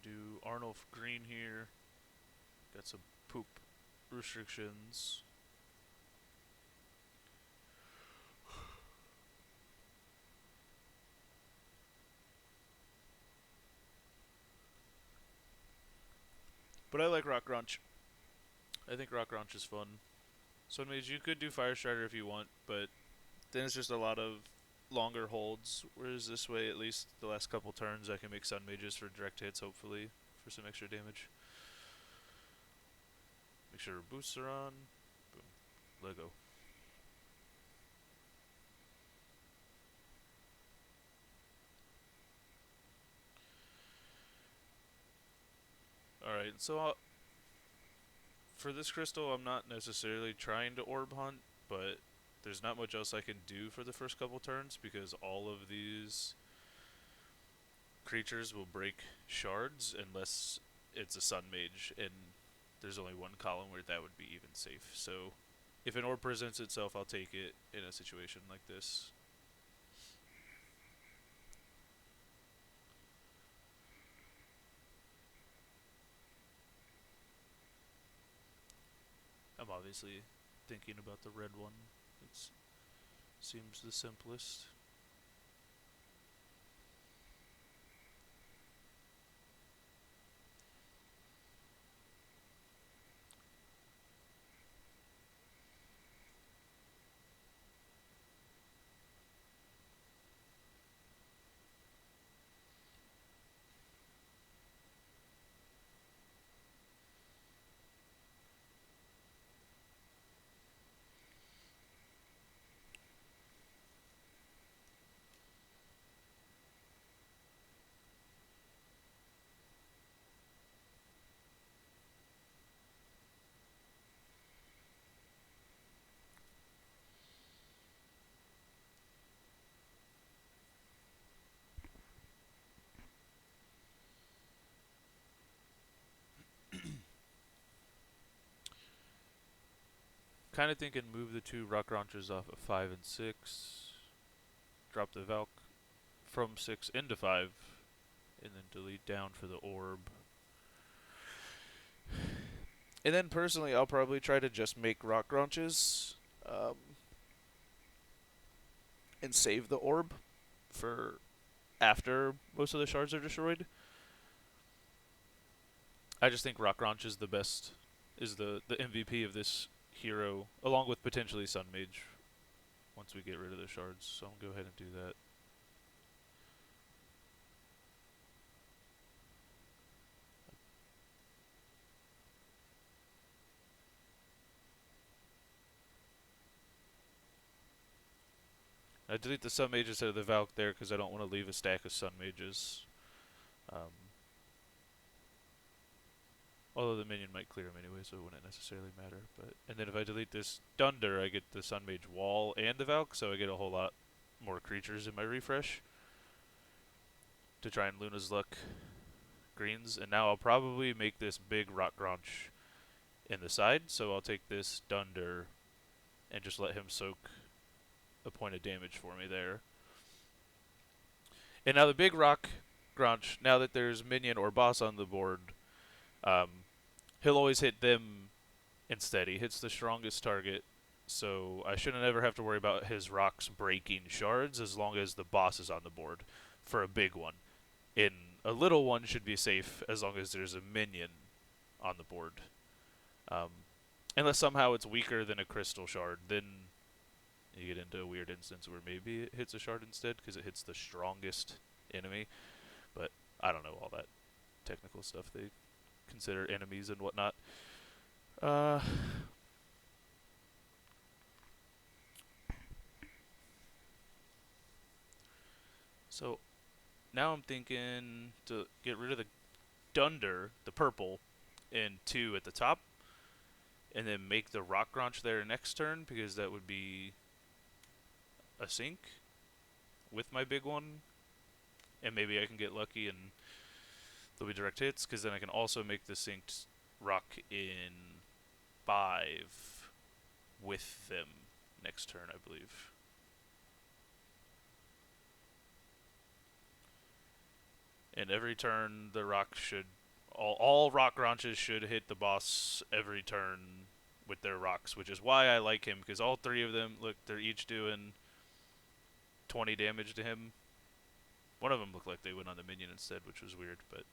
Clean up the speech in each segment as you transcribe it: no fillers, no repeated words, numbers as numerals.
do Arnulf green here. Got some poop restrictions. But I like Rock Grunch. I think Rock Grunch is fun. So it means you could do Fire Strider if you want, but then it's just a lot of longer holds. Whereas this way, at least the last couple turns, I can make Sun Mages for direct hits, hopefully, for some extra damage. Make sure boosts are on. Boom. Lego. Alright, so for this crystal, I'm not necessarily trying to orb hunt, but there's not much else I can do for the first couple turns because all of these creatures will break shards unless it's a Sun Mage, and there's only one column where that would be even safe. So if an orb presents itself, I'll take it in a situation like this. I'm obviously thinking about the red one. It seems the simplest. Kind of thinking move the two rock launchers off of 5 and 6, drop the Valk from 6 into 5, and then delete down for the orb. And then personally, I'll probably try to just make rock launches and save the orb for after most of the shards are destroyed. I just think rock launch is the best, is the MVP of this hero, along with potentially Sun Mage once we get rid of the shards. So I'm gonna go ahead and do that. I delete the Sun Mage instead of the Valk there because I don't want to leave a stack of Sun Mages. Although the minion might clear him anyway, so it wouldn't necessarily matter. But and then if I delete this Dunder, I get the Sun Mage Wall and the Valk, so I get a whole lot more creatures in my refresh to try and Luna's Luck greens. And now I'll probably make this big Rock Grunch in the side, so I'll take this Dunder and just let him soak a point of damage for me there. And now the big Rock Grunch, now that there's minion or boss on the board, he'll always hit them instead. He hits the strongest target, so I shouldn't ever have to worry about his rocks breaking shards as long as the boss is on the board for a big one. In a little one should be safe as long as there's a minion on the board. Unless somehow it's weaker than a crystal shard, then you get into a weird instance where maybe it hits a shard instead because it hits the strongest enemy. But I don't know all that technical stuff they consider enemies and whatnot. So now I'm thinking to get rid of the Dunder, the purple, and 2 at the top, and then make the Rock Grunch there next turn because that would be a sync with my big one, and maybe I can get lucky and there'll be direct hits because then I can also make the synced Rock in 5 with them next turn, I believe. and every turn the rock should all rock Granches should hit the boss every turn with their rocks, which is why I like him, because all three of them, look, they're each doing 20 damage to him. One of them looked like they went on the minion instead, which was weird, but...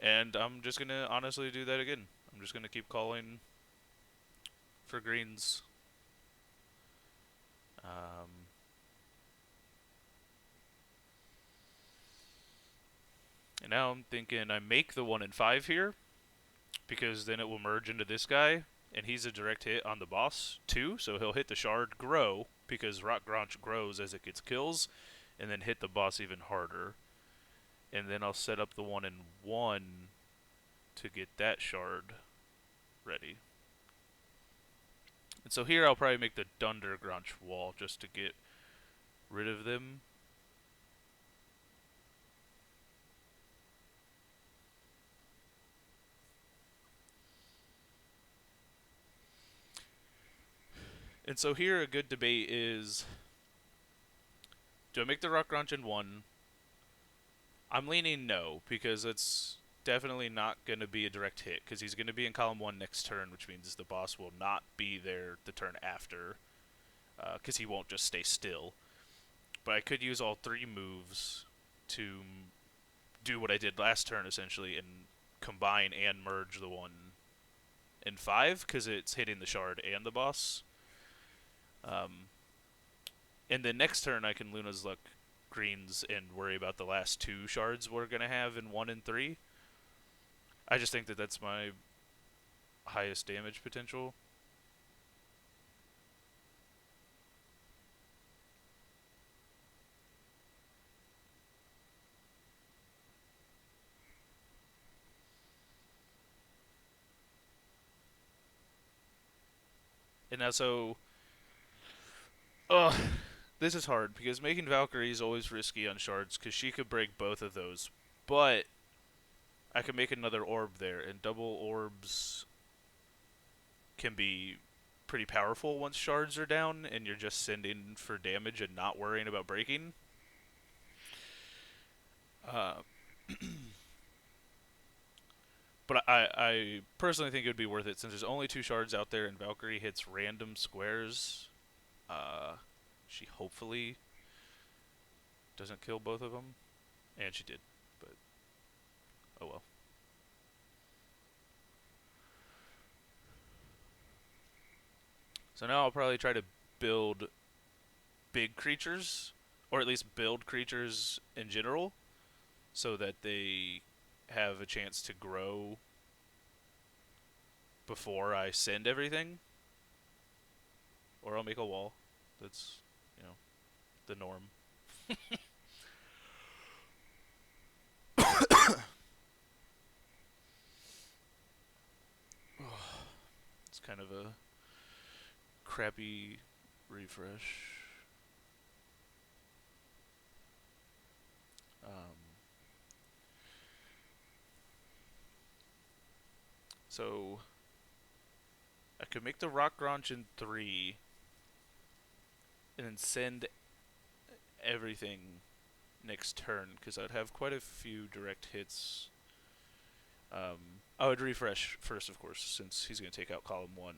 And I'm just going to honestly do that again. I'm just going to keep calling for greens. And now I'm thinking I make the 1 and 5 here, because then it will merge into this guy, and he's a direct hit on the boss too, so he'll hit the shard, grow, because Rock Granch grows as it gets kills, and then hit the boss even harder. And then I'll set up the 1 and 1 to get that shard ready. And so here I'll probably make the Dunder Granch wall just to get rid of them. And so here a good debate is, do I make the Rock Granch in 1? I'm leaning no, because it's definitely not going to be a direct hit, because he's going to be in column 1 next turn, which means the boss will not be there the turn after, because he won't just stay still. But I could use all 3 moves to do what I did last turn, essentially, and combine and merge the 1 and 5, because it's hitting the shard and the boss. And then next turn I can Luna's Luck greens and worry about the last 2 shards we're going to have in 1 and 3. I just think that that's my highest damage potential. And now so... this is hard, because making Valkyrie is always risky on shards, because she could break both of those. But I could make another orb there, and double orbs can be pretty powerful once shards are down, and you're just sending for damage and not worrying about breaking. But I personally think it would be worth it, since there's only 2 shards out there, and Valkyrie hits random squares. She hopefully doesn't kill both of them. And she did, but oh well. So now I'll probably try to build big creatures, or at least build creatures in general, so that they have a chance to grow before I send everything. Or I'll make a wall. That's, you know, the norm. It's kind of a crappy refresh. So I could make the Rock Granch in 3 and then send everything next turn, because I'd have quite a few direct hits. I would refresh first, of course, since he's going to take out column 1.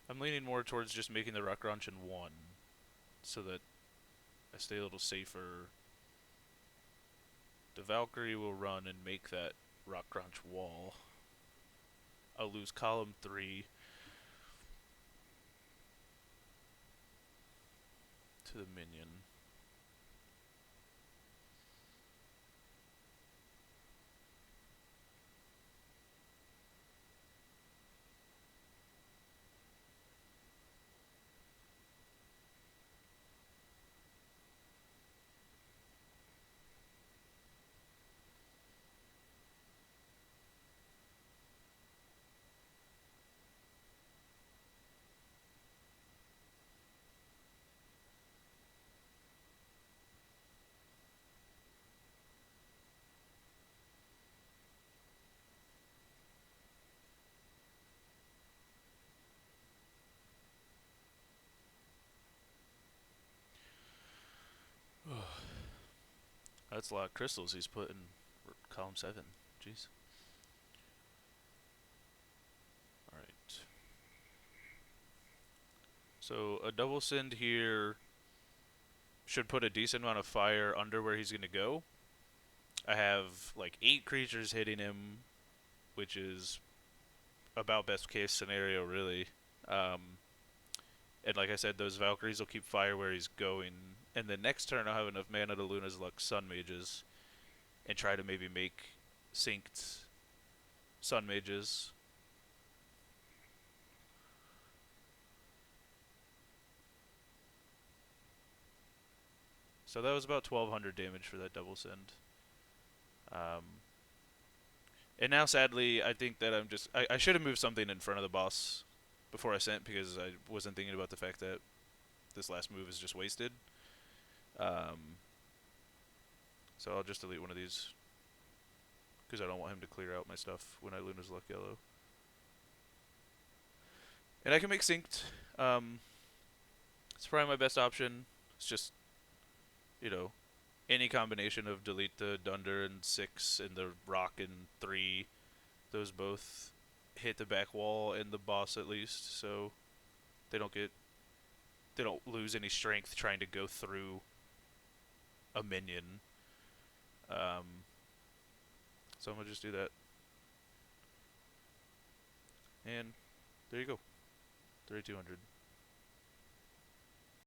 I'm leaning more towards just making the Rock Granch in 1, so that I stay a little safer. The Valkyrie will run and make that Rock Granch wall. I'll lose column 3 to the minion. That's a lot of crystals he's put in column 7. Jeez. Alright. So a double send here should put a decent amount of fire under where he's going to go. I have like 8 creatures hitting him, which is about best case scenario, really. Um, and like I said, those Valkyries will keep fire where he's going. And the next turn, I'll have enough mana to Luna's Luck Sun Mages and try to maybe make synced Sun Mages. So that was about 1200 damage for that double send. And now, sadly, I think that I should have moved something in front of the boss before I sent because I wasn't thinking about the fact that this last move is just wasted. Um, so I'll just delete one of these because I don't want him to clear out my stuff when I Luna's Luck Yellow. And I can make synced. It's probably my best option. It's just, you know, any combination of delete the Dunder and 6 and the Rock and 3. Those both hit the back wall and the boss at least, so they don't lose any strength trying to go through a minion. So I'm gonna just do that. And there you go. 3200.